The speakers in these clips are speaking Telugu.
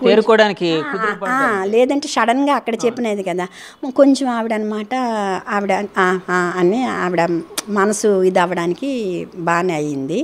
తేరుకోవడానికి లేదంటే సడన్గా అక్కడ చెప్పినది కదా కొంచెం ఆవిడ అనమాట ఆవిడ అని ఆవిడ మనసు ఇది అవ్వడానికి బాగానే అయ్యింది.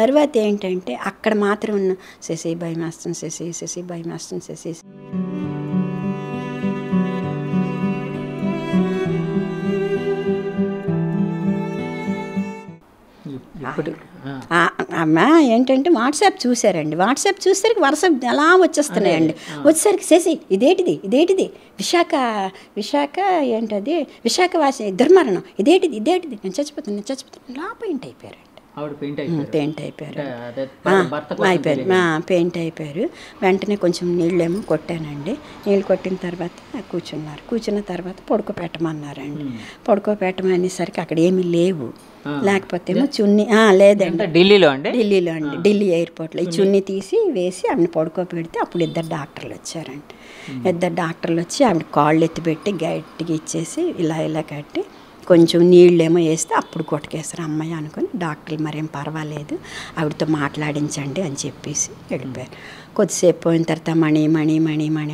తర్వాత ఏంటంటే అక్కడ మాత్రం ఉన్న శశి భయం వేస్తుంది, శశి భయం వేస్తుంది, శశి అమ్మ ఏంటంటే వాట్సాప్ చూసారండి. వాట్సాప్ చూసేసరికి వరుస అలా వచ్చేస్తున్నాయండి. వచ్చేసరికి శశి ఇదేటిది విశాఖ ఏంటది విశాఖవాసి దుర్మరణం ఇదేటిది నేను చచ్చిపోతాను లా పెయింట్ అయిపోయారు. పెయింట్ అయిపోయారు. వెంటనే కొంచెం నీళ్ళేమో కొట్టానండి. నీళ్ళు కొట్టిన తర్వాత కూర్చున్న తర్వాత పడుకోపెట్టమన్నారండి. పడుకోపెట్టమనేసరికి అక్కడ ఏమీ లేవు. లేకపోతే ఏమో చున్నీ లేదండి ఢిల్లీలో అండి ఢిల్లీ ఎయిర్పోర్ట్లో ఈ చున్నీ తీసి వేసి ఆవిడని పడుకోపెడితే అప్పుడు ఇద్దరు డాక్టర్లు వచ్చారండి. ఇద్దరు డాక్టర్లు వచ్చి ఆవిడ కాళ్ళు ఎత్తిపెట్టి గట్టిగా ఇచ్చేసి ఇలా కట్టి కొంచెం నీళ్ళేమో వేస్తే అప్పుడు కొట్టుకేస్తారు అమ్మాయి అనుకుని డాక్టర్లు మరేం పర్వాలేదు ఆవిడతో మాట్లాడించండి అని చెప్పేసి వెళ్ళిపోయారు. కొద్దిసేపు పోయిన తర్వాత మణి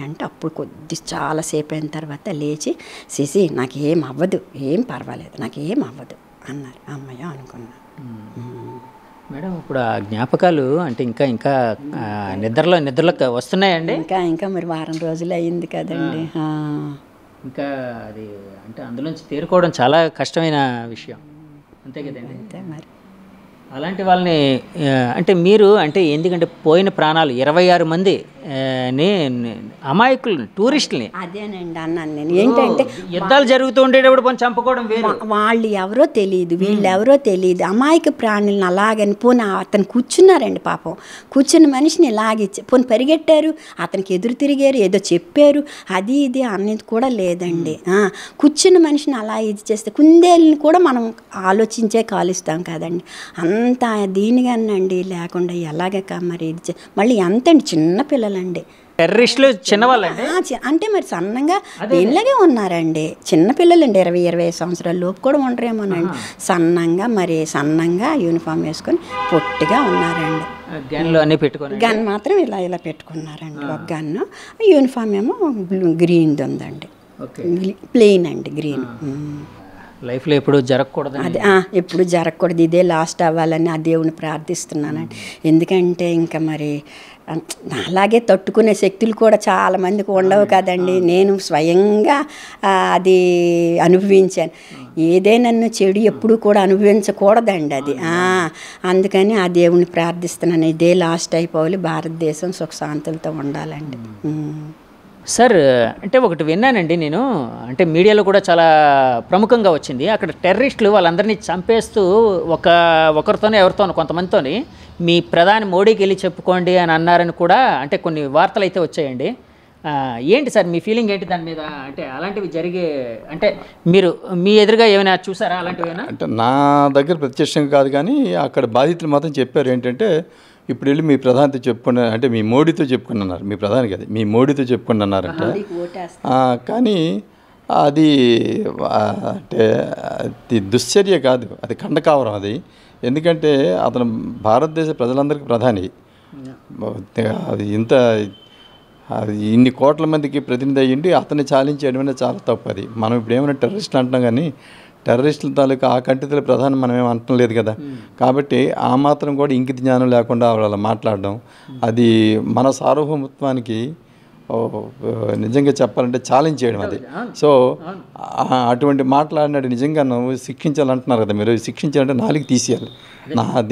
అంటే అప్పుడు చాలాసేపు అయిన తర్వాత లేచి శశి నాకేం అవ్వదు, ఏం పర్వాలేదు, నాకేం అవ్వదు అన్నారు. అమ్మాయి అనుకున్నా. మేడం ఇప్పుడు ఆ జ్ఞాపకాలు అంటే ఇంకా నిద్రలోకి వస్తున్నాయండి? ఇంకా మరి వారం రోజులు అయ్యింది కదండి. ఇంకా అది అంటే అందులోంచి తేరుకోవడం చాలా కష్టమైన విషయం, అంతే కదండి. అంతే మరి. అలాంటి వాళ్ళని అంటే మీరు అంటే ఎందుకంటే పోయిన ప్రాణాలు 26 మంది అమాయకులు టూరిస్టులని అదేనండి అన్నాను నేను. ఏంటంటే యుద్ధాలు జరుగుతూ ఉండేటప్పుడు పోనీ చంపుకోవడం వేరు, వాళ్ళు ఎవరో తెలియదు, వీళ్ళు ఎవరో తెలియదు, అమాయక ప్రాణులను అలాగని పోనీ అతను కూర్చున్నారండి పాపం. కూర్చున్న మనిషిని ఇలాగిచ్చి పోనీ పరిగెట్టారు, అతనికి ఎదురు తిరిగారు, ఏదో చెప్పారు, అది ఇది అనేది కూడా లేదండి. కూర్చున్న మనిషిని అలా ఇది చేస్తే కుందేళ్ళని కూడా మనం ఆలోచించే కాలుస్తాం కదండి. అంత దీనిగానండి లేకుండా ఎలాగ మరి ఇది మళ్ళీ ఎంతండి చిన్న పిల్లలండి, టెర్రరిస్టులు చిన్నవాళ్ళండి. అంటే మరి సన్నంగా వీళ్ళగే ఉన్నారండి, చిన్నపిల్లలండి 20-25 సంవత్సరాల లోపు కూడా ఉండరేమోనండి. సన్నంగా యూనిఫామ్ వేసుకొని పొట్టిగా ఉన్నారండి. గన్ మాత్రం ఇలా పెట్టుకున్నారండి. ఒక గన్ను, యూనిఫామ్ ఏమో గ్రీన్ది ఉందండి, ప్లెయిన్ అండి గ్రీన్. లైఫ్లో ఎప్పుడు జరగకూడదు, అదే ఎప్పుడు జరగకూడదు, ఇదే లాస్ట్ అవ్వాలని ఆ దేవుని ప్రార్థిస్తున్నానండి. ఎందుకంటే ఇంకా మరి అలాగే తట్టుకునే శక్తులు కూడా చాలామందికి ఉండవు కదండి. నేను స్వయంగా అది అనుభవించాను. ఏదైనా చెడు ఎప్పుడు కూడా అనుభవించకూడదండి అది. అందుకని ఆ దేవుని ప్రార్థిస్తున్నాను, ఇదే లాస్ట్ అయిపోవాలి, భారతదేశం సుఖశాంతులతో ఉండాలండి. సార్ అంటే ఒకటి విన్నానండి నేను, అంటే మీడియాలో కూడా చాలా ప్రముఖంగా వచ్చింది. అక్కడ టెర్రరిస్టులు వాళ్ళందరినీ చంపేస్తూ ఒకరితోనే ఎవరితోనో కొంతమందితోని మీ ప్రధాని మోడీకి వెళ్ళి చెప్పుకోండి అని అన్నారని కూడా అంటే కొన్ని వార్తలు అయితే వచ్చాయండి. ఏంటి సార్ మీ ఫీలింగ్ ఏంటి దాని మీద? అంటే అలాంటివి జరిగే అంటే మీరు మీ ఎదురుగా ఏమైనా చూసారా అలాంటివైనా? అంటే నా దగ్గర ప్రత్యక్షంగా కాదు కానీ అక్కడ బాధితులు మాత్రం చెప్పారు ఏంటంటే ఇప్పుడు వెళ్ళి మీ ప్రధానితో చెప్పుకున్న అంటే మీ మోడీతో చెప్పుకున్నారు, మీ ప్రధాని కదా మీ మోడీతో చెప్పుకుని అన్నారంట. కానీ అది అంటే అది దుశ్చర్య కాదు, అది ఖండకావరం అది. ఎందుకంటే అతను భారతదేశ ప్రజలందరికీ ప్రధాని, అది ఇన్ని కోట్ల మందికి ప్రతినిధి అయ్యింది, అతన్ని చాలించేయడం అనేది చాలా తప్పు. అది మనం ఇప్పుడు ఏమైనా టెర్రరిస్టులు అంటున్నాం కానీ టెర్రరిస్టుల తాలూకా ఆ కంటితుల ప్రధానం మనం ఏం అంటం లేదు కదా. కాబట్టి ఆ మాత్రం కూడా ఇంకిత జ్ఞానం లేకుండా అలా మాట్లాడడం అది మన సార్వభౌమత్వానికి నిజంగా చెప్పాలంటే ఛాలెంజ్ చేయడం అది. సో అటువంటి మాట్లాడినాడు నిజంగా నువ్వు శిక్షించాలంటున్నారు కదా మీరు, శిక్షించాలంటే నాలుగు తీసేయాలి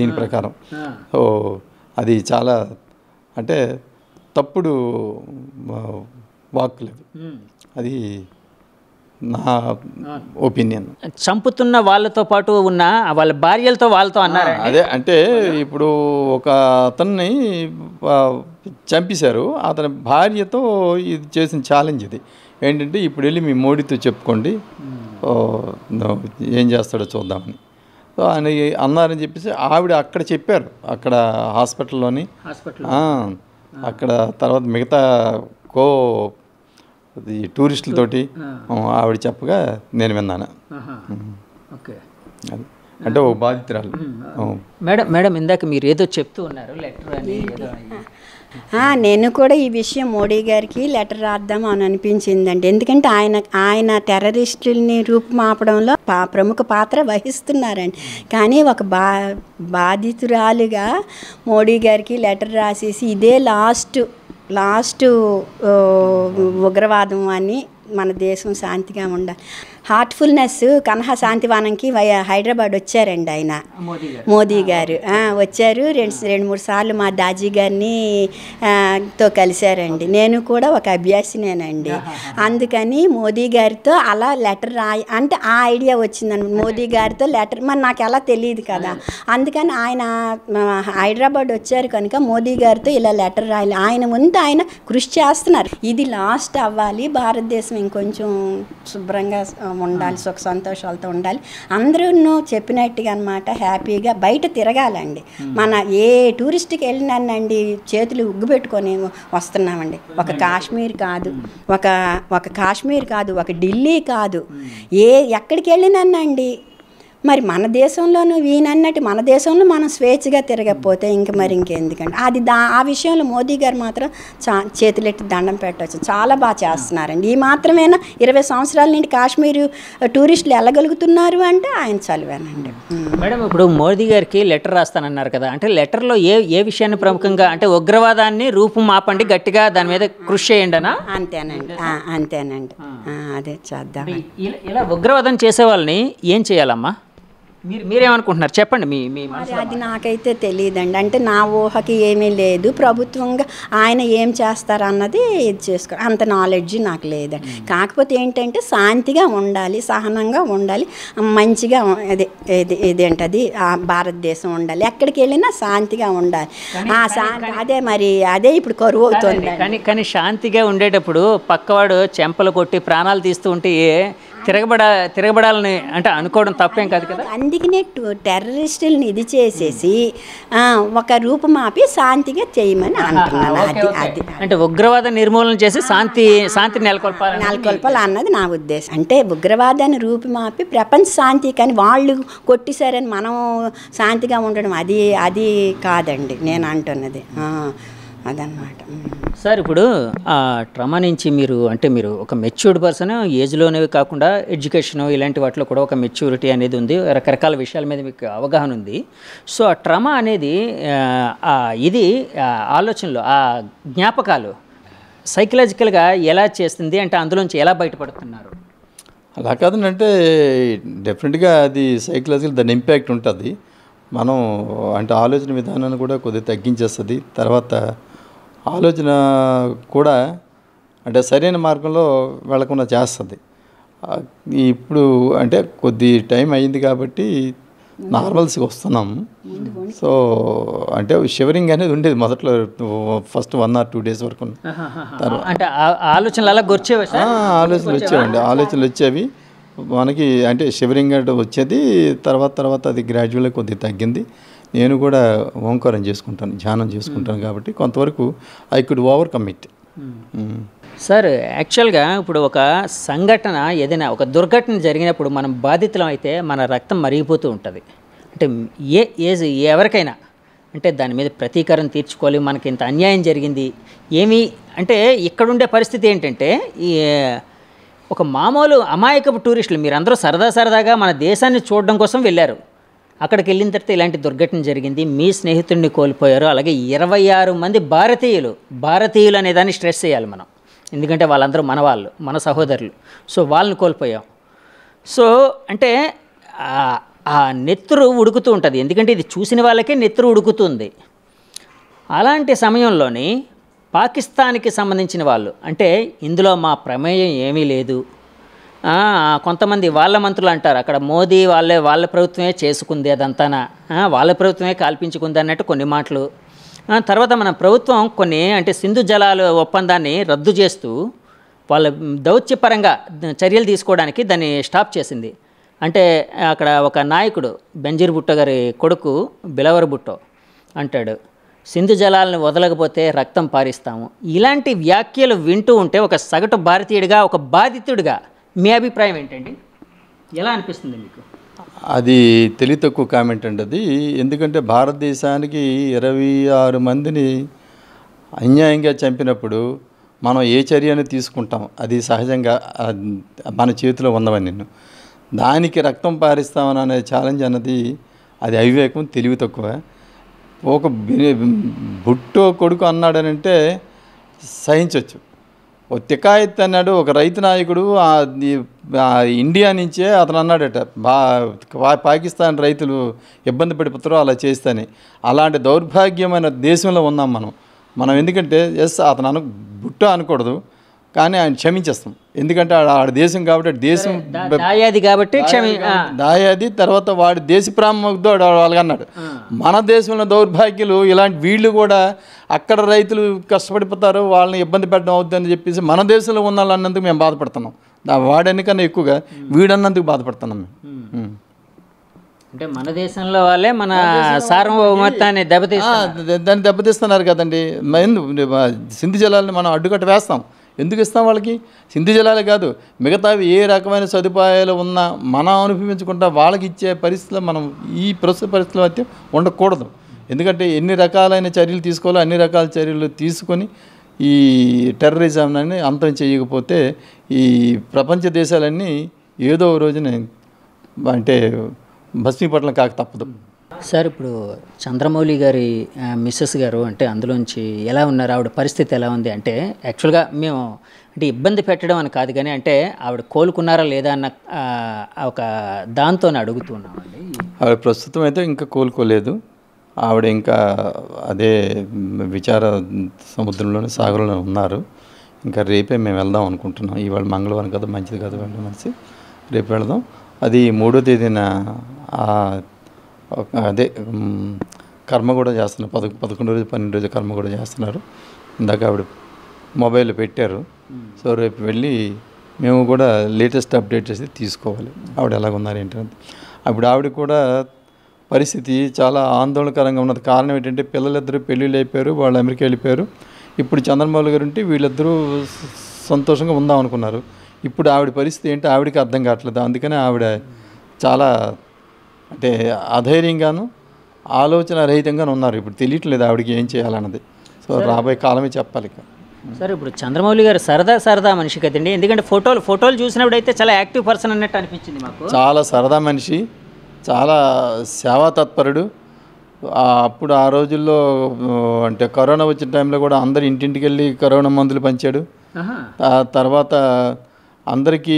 దీని ప్రకారం. సో అది చాలా అంటే తప్పుడు వాక్కులేదు, అది నా ఒపీనియన్. చంపుతున్న వాళ్ళతో పాటు ఉన్న వాళ్ళ భార్యలతో వాళ్ళతో అన్నారు. అదే అంటే ఇప్పుడు ఒక అతన్ని చంపేశారు, అతని భార్యతో ఇది చేసిన ఛాలెంజ్ ఇది ఏంటంటే ఇప్పుడు వెళ్ళి మీ మోడీతో చెప్పుకోండి ఏం చేస్తాడో చూద్దామని. సో ఆయన అన్నారని చెప్పేసి ఆవిడ అక్కడ చెప్పారు, అక్కడ హాస్పిటల్లోని అక్కడ తర్వాత మిగతా అది టూరిస్టులతోటి ఆవిడ చెప్పగా నేను విన్నాను. అంటే ఓ బాధితురాలు. మేడం ఇందాక మీరు ఏదో చెప్తూ ఉన్నారు లెటర్ అని. నేను కూడా ఈ విషయం మోడీ గారికి లెటర్ రాద్దాం అని అనిపించిందండి. ఎందుకంటే ఆయన టెర్రరిస్టుల్ని రూపుమాపడంలో ప్రముఖ పాత్ర వహిస్తున్నారండి. కానీ ఒక బాధితురాలుగా మోడీ గారికి లెటర్ రాసేసి ఇదే లాస్ట్ ఉగ్రవాదం అని మన దేశం శాంతిగా ఉండాలి. హార్ట్ఫుల్నెస్ కన్హా శాంతివనంకి హైదరాబాద్ వచ్చారండి ఆయన, మోదీ గారు వచ్చారు. రెండు మూడు సార్లు మా దాజీ గారిని తో కలిశారండి. నేను కూడా ఒక అభ్యాసినేనండి. అందుకని మోదీ గారితో అలా లెటర్ అంటే ఆ ఐడియా వచ్చిందండి. మోదీ గారితో లెటర్ మరి నాకు ఎలా తెలియదు కదా. అందుకని ఆయన హైదరాబాద్ వచ్చారు కనుక మోదీ గారితో ఇలా లెటర్ రాయాలి. ఆయన ముందు ఆయన కృషి చేస్తున్నారు. ఇది లాస్ట్ అవ్వాలి, భారతదేశం ఇంకొంచెం శుభ్రంగా ఉండాలి, సుఖ సంతోషాలతో ఉండాలి, అందరూ చెప్పినట్టుగా అనమాట హ్యాపీగా బయట తిరగాలండి. మన ఏ టూరిస్ట్కి వెళ్ళినానండి చేతులు ఉగ్గు పెట్టుకొని వస్తున్నామండి. ఒక కాశ్మీర్ కాదు, ఒక కాశ్మీర్ కాదు, ఒక ఢిల్లీ కాదు, ఎక్కడికి వెళ్ళినానండి. మరి మన దేశంలోనూ ఈయనన్నట్టు మన దేశంలో మనం స్వేచ్ఛగా తిరగకపోతే మరి ఇంకెందుకండి. ఆ విషయంలో మోదీ గారు మాత్రం చేతులెట్టి దండం పెట్టవచ్చు. చాలా బాగా చేస్తున్నారండి. ఈ మాత్రమేనా 20 సంవత్సరాల నుండి కాశ్మీరు టూరిస్టులు వెళ్ళగలుగుతున్నారు అంటే ఆయన చదివానండి. మేడం, ఇప్పుడు మోదీ గారికి లెటర్ రాస్తానన్నారు కదా, అంటే లెటర్లో ఏ విషయాన్ని ప్రముఖంగా అంటే ఉగ్రవాదాన్ని రూపుమాపండి, గట్టిగా దాని మీద కృషి చేయండి అనా? అంతేనండి. అదే చేద్దాం. ఇలా ఉగ్రవాదం చేసే వాళ్ళని ఏం చేయాలమ్మా? మీరేమనుకుంటున్నారు చెప్పండి. అది నాకైతే తెలియదండి. అంటే నా ఊహకి ఏమీ లేదు. ప్రభుత్వంగా ఆయన ఏం చేస్తారన్నది ఇది చేసుకో అంత నాలెడ్జ్ నాకు లేదండి. కాకపోతే ఏంటంటే శాంతిగా ఉండాలి, సహనంగా ఉండాలి, మంచిగా ఇదేంటది భారతదేశం ఉండాలి, ఎక్కడికి వెళ్ళినా శాంతిగా ఉండాలి. అదే ఇప్పుడు కరువు అవుతుంది. కానీ శాంతిగా ఉండేటప్పుడు పక్కవాడు చెంపలు కొట్టి ప్రాణాలు తీస్తూ ఉంటే తిరగబడాలని అంటే అనుకోవడం తప్పేం కాదు కదా. అందుకనే టెర్రరిస్టుల్ని ఇది చేసేసి ఒక రూపమాపి శాంతిగా చేయమని అంటున్నాను. అంటే ఉగ్రవాద నిర్మూలన చేసి శాంతి నెలకొల్పాలి అన్నది నా ఉద్దేశం. అంటే ఉగ్రవాదాన్ని రూపుమాపి ప్రపంచ శాంతి, కానీ వాళ్ళు కొట్టిసారని మనం శాంతిగా ఉండడం అది కాదండి నేను అంటున్నది. అదనమాట సార్. ఇప్పుడు ట్రామా నుంచి మీరు ఒక మెచ్యూర్డ్ పర్సన్, ఏజ్లోనే కాకుండా ఎడ్యుకేషన్ ఇలాంటి వాటిలో కూడా ఒక మెచ్యూరిటీ అనేది ఉంది, రకరకాల విషయాల మీద మీకు అవగాహన ఉంది. సో ఆ ట్రామా అనేది ఇది ఆలోచనలు, ఆ జ్ఞాపకాలు సైకలాజికల్గా ఎలా చేస్తుంది, అంటే అందులోంచి ఎలా బయటపడుతున్నారు? అలా కాదంటే డెఫినెట్గా అది సైకలాజికల్ దాని ఇంపాక్ట్ ఉంటుంది. మనం అంటే ఆలోచన విధానాన్ని కూడా కొద్దిగా తగ్గించేస్తుంది. తర్వాత ఆలోచన కూడా అంటే సరైన మార్గంలో వెళ్ళకుండా చేస్తుంది. ఇప్పుడు అంటే కొద్ది టైం అయింది కాబట్టి నార్మల్స్కి వస్తున్నాము. సో అంటే షివరింగ్ అనేది ఉండేది మొదట్లో, ఫస్ట్ 1 or 2 days వరకు. అంటే ఆలోచనలు వచ్చేవి మనకి, అంటే షివరింగ్ అంటే వచ్చేది. తర్వాత అది గ్రాడ్యువల్గా కొద్దిగా తగ్గింది. నేను కూడా ఓంకారం చేసుకుంటాను, ధ్యానం చేసుకుంటాను కాబట్టి కొంతవరకు I could overcome it. Sir, యాక్చువల్గా ఇప్పుడు ఒక సంఘటన ఏదైనా ఒక దుర్ఘటన జరిగినప్పుడు మనం బాధితులం అయితే మన రక్తం మరిగిపోతూ ఉంటుంది. అంటే ఎవరికైనా అంటే దాని మీద ప్రతీకారం తీర్చుకోవాలి, మనకి ఇంత అన్యాయం జరిగింది అంటే ఇక్కడుండే పరిస్థితి ఏంటంటే ఒక మామూలు అమాయకపు టూరిస్టులు మీరందరూ సరదాగా మన దేశాన్ని చూడడం కోసం వెళ్ళారు. అక్కడికి వెళ్ళిన తర్వాత ఇలాంటి దుర్ఘటన జరిగింది, మీ స్నేహితుడిని కోల్పోయారు, అలాగే 26 మంది భారతీయులు అనే దాన్ని స్ట్రెస్ చేయాలి మనం, ఎందుకంటే వాళ్ళందరూ మన సహోదరులు. సో వాళ్ళని కోల్పోయాం. సో అంటే ఆ నెత్తురు ఉడుకుతూ ఉంటుంది, ఎందుకంటే ఇది చూసిన వాళ్ళకే నెత్తురు ఉడుకుతుంది. అలాంటి సమయంలోని పాకిస్తాన్కి సంబంధించిన వాళ్ళు అంటే ఇందులో మా ప్రమేయం ఏమీ లేదు, కొంతమంది వాళ్ళ మంత్రులు అంటారు అక్కడ మోదీ వాళ్ళ ప్రభుత్వమే చేసుకుంది, అదంతానా వాళ్ళ ప్రభుత్వమే కాల్పించుకుంది అన్నట్టు కొన్ని మాటలు. తర్వాత మన ప్రభుత్వం కొన్ని అంటే సింధు జలాల ఒప్పందాన్ని రద్దు చేస్తూ వాళ్ళ దౌత్యపరంగా చర్యలు తీసుకోవడానికి దాన్ని స్టాప్ చేసింది. అంటే అక్కడ ఒక నాయకుడు బెంజీర్ భుట్టో గారి కొడుకు బిలవర్ భుట్టో అంటాడు, సింధు జలాలను వదలకపోతే రక్తం పారిస్తాము. ఇలాంటి వ్యాఖ్యలు వింటూ ఉంటే ఒక సగటు భారతీయుడిగా, ఒక బాధితుడిగా మీ అభిప్రాయం ఏంటండి? ఎలా అనిపిస్తుంది మీకు? అది తెలివి తక్కువ కామెంట్ అండి అది. ఎందుకంటే భారతదేశానికి 26 మందిని అన్యాయంగా చంపినప్పుడు మనం ఏ చర్యను తీసుకుంటాం, అది సహజంగా మన చేతిలో ఉన్నవని నిన్ను దానికి రక్తం పారిస్తామని అనే ఛాలెంజ్ అన్నది అది అవివేకం, తెలివి తక్కువ. ఒక బుట్టో కొడుకు అన్నాడనంటే సహించవచ్చు. ఓ తికాయత్ అన్నాడు ఒక రైతు నాయకుడు ఇండియా నుంచే అతను అన్నాడట, పాకిస్తాన్ రైతులు ఇబ్బంది పడిపోతారో అలా చేస్తాని. అలాంటి దౌర్భాగ్యమైన దేశంలో ఉన్నాం మనం. ఎందుకంటే అతను బుట్ట అనకూడదు, కానీ ఆయన క్షమించేస్తాం. ఎందుకంటే ఆడ దేశం కాబట్టి దేశం దాయాది కాబట్టి దాయాది. తర్వాత వాడి దేశ ప్రాముఖ్యత వాళ్ళకి అన్నాడు. మన దేశంలో దౌర్భాగ్యులు ఇలాంటి వీళ్ళు కూడా అక్కడ రైతులు కష్టపడిపోతారు, వాళ్ళని ఇబ్బంది పెట్టడం అవుతుందని చెప్పేసి మన దేశంలో ఉన్న అన్నందుకు మేము బాధపడుతున్నాం. వాడెన్నికన్నా ఎక్కువగా వీడన్నందుకు బాధపడుతున్నాం మేము. అంటే మన దేశంలో వాళ్ళే మన సార్వభౌమత్వాన్ని దాన్ని దెబ్బతీస్తున్నారు కదండి. సింధు జలాలను మనం అడ్డుకట్ట వేస్తాం. ఎందుకు ఇస్తాం వాళ్ళకి? సింధు జలాలే కాదు, మిగతావి ఏ రకమైన సదుపాయాలు ఉన్నా మనం అనుభవించుకుంటా వాళ్ళకి ఇచ్చే పరిస్థితుల్లో మనం ఈ ప్రస్తుత పరిస్థితుల్లో అయితే ఉండకూడదు. ఎందుకంటే ఎన్ని రకాలైన చర్యలు తీసుకోవాలో అన్ని రకాల చర్యలు తీసుకొని ఈ టెర్రరిజంని అంతం చేయకపోతే ఈ ప్రపంచ దేశాలన్నీ ఏదో రోజున అంటే భస్మీపట్నం కాక తప్పదు. సార్, ఇప్పుడు చంద్రమౌళి గారి మిస్సెస్ గారు అంటే అందులోంచి ఎలా ఉన్నారు, ఆవిడ పరిస్థితి ఎలా ఉంది? అంటే యాక్చువల్గా మేము అంటే ఇబ్బంది పెట్టడం అని కాదు, కానీ అంటే ఆవిడ కోలుకున్నారా లేదా అన్న ఒక దాంతో అడుగుతున్నామండి. ఆవిడ ప్రస్తుతం అయితే ఇంకా కోలుకోలేదు. ఆవిడ ఇంకా అదే విచార సముద్రంలోనే సాగరంలో ఉన్నారు. ఇంకా రేపే మేము వెళ్దాం అనుకుంటున్నాం. ఇవాళ మంగళవారం కదా, మంచిది కదా వెళ్ళడం అనేసి రేపు వెళదాం. అది 3వ తేదీన అదే కర్మ కూడా చేస్తున్నారు. 11 రోజు 12 రోజు కర్మ కూడా చేస్తున్నారు. ఇందాక ఆవిడ మొబైల్లో పెట్టారు. సో రేపు వెళ్ళి మేము కూడా లేటెస్ట్ అప్డేట్ చేసి తీసుకోవాలి ఆవిడ ఎలాగున్నారు ఏంటంటే. అప్పుడు ఆవిడ కూడా పరిస్థితి చాలా ఆందోళనకరంగా ఉన్నది. కారణం ఏంటంటే పిల్లలిద్దరూ పెళ్ళిళ్ళు అయిపోయారు, వాళ్ళు అమెరికా వెళ్ళిపోయారు. ఇప్పుడు చంద్రమౌళి గారు ఉంటే వీళ్ళిద్దరూ సంతోషంగా ఉందాం అనుకున్నారు. ఇప్పుడు ఆవిడ పరిస్థితి ఏంటో ఆవిడకి అర్థం కావట్లేదు. అందుకనే ఆవిడ చాలా అంటే అధైర్యంగాను ఆలోచన రహితంగాను ఉన్నారు. ఇప్పుడు తెలియట్లేదు ఆవిడకి ఏం చేయాలన్నది. సో రాబోయే కాలమే చెప్పాలి. సార్, ఇప్పుడు చంద్రమౌళి గారు సరదా మనిషి కదండి. ఎందుకంటే ఫోటోలు చూసినప్పుడు అయితే చాలా యాక్టివ్ పర్సన్ అన్నట్టు అనిపించింది మాకు. చాలా సరదా మనిషి, చాలా సేవా తత్పరుడు. అప్పుడు ఆ రోజుల్లో అంటే కరోనా వచ్చిన టైంలో కూడా అందరు ఇంటింటికి వెళ్ళి కరోనా మందులు పంచాడు. ఆ తర్వాత అందరికీ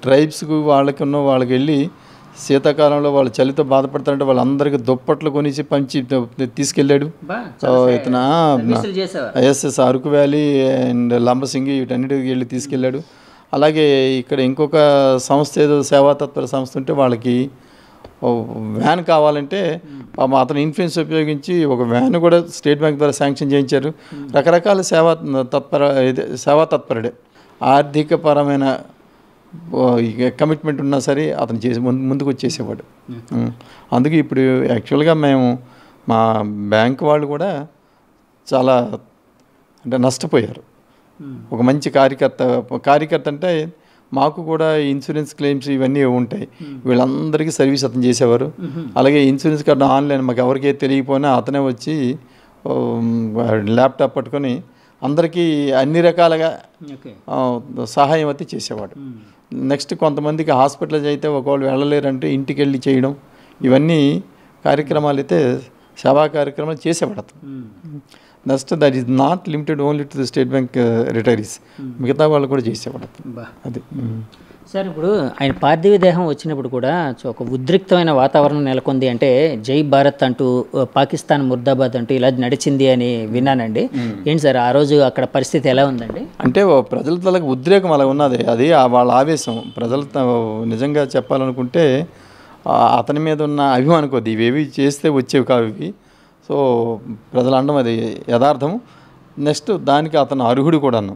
ట్రైబ్స్కు వాళ్ళకి వెళ్ళి శీతాకాలంలో వాళ్ళు చలితో బాధపడతారంటే వాళ్ళందరికీ దుప్పట్లు కొనిసి పంచి తీసుకెళ్ళాడు. ఇతను ఎస్ఎస్ అరకు వ్యాలీ అండ్ లంబసింగి వీటన్నిటికి వెళ్ళి తీసుకెళ్ళాడు. అలాగే ఇక్కడ ఇంకొక సంస్థ ఏదో సేవాతత్పర సంస్థ ఉంటే వాళ్ళకి వ్యాన్ కావాలంటే అతను ఇన్ఫ్లుయెన్స్ ఉపయోగించి ఒక వ్యాన్ కూడా స్టేట్ బ్యాంక్ ద్వారా శాంక్షన్ చేయించారు. రకరకాల సేవా తత్పరుడే. ఆర్థికపరమైన కమిట్మెంట్ ఉన్నా సరే అతను ముందుకు వచ్చేసేవాడు. అందుకే ఇప్పుడు యాక్చువల్గా మేము మా బ్యాంక్ వాళ్ళు కూడా చాలా అంటే నష్టపోయారు. ఒక మంచి కార్యకర్త అంటే మాకు కూడా ఇన్సూరెన్స్ క్లెయిమ్స్ ఇవన్నీ ఉంటాయి. వీళ్ళందరికీ సర్వీస్ అతను చేసేవారు. అలాగే ఇన్సూరెన్స్ కార్డు ఆన్లైన్ మాకు ఎవరికీ తెలియకపోయినా అతనే వచ్చి ల్యాప్టాప్ పట్టుకొని అందరికీ అన్ని రకాలుగా సహాయం అయితే చేసేవాడు. నెక్స్ట్ కొంతమందికి హాస్పిటల్స్ అయితే ఒకవేళ వెళ్ళలేరంటే ఇంటికి వెళ్ళి చేయడం, ఇవన్నీ కార్యక్రమాలు అయితే సేవా కార్యక్రమాలు చేసేవాడు అతను. Next that is not limited only to the state bank retirees, మిగతా వాళ్ళు కూడా చేసేవాడు అది. సార్, ఇప్పుడు ఆయన పార్థివ దేహం వచ్చినప్పుడు కూడా ఒక ఉద్రిక్తమైన వాతావరణం నెలకొంది. అంటే జై భారత్ అంటూ పాకిస్తాన్ ముర్దాబాద్ అంటూ ఇలా నడిచింది అని విన్నానండి. ఏంటి సార్ ఆ రోజు అక్కడ పరిస్థితి ఎలా ఉందండి? అంటే ప్రజల తలకు ఉద్రేకం అలా ఉన్నది. అది వాళ్ళ ఆవేశం. ప్రజలు నిజంగా చెప్పాలనుకుంటే అతని మీద ఉన్న అభిమానం కొద్ది ఇవేవి చేస్తే వచ్చేవి కావు ఇవి. సో ప్రజలు అనడం అది యథార్థం. నెక్స్ట్ దానికి అతను అర్హుడు కూడాను.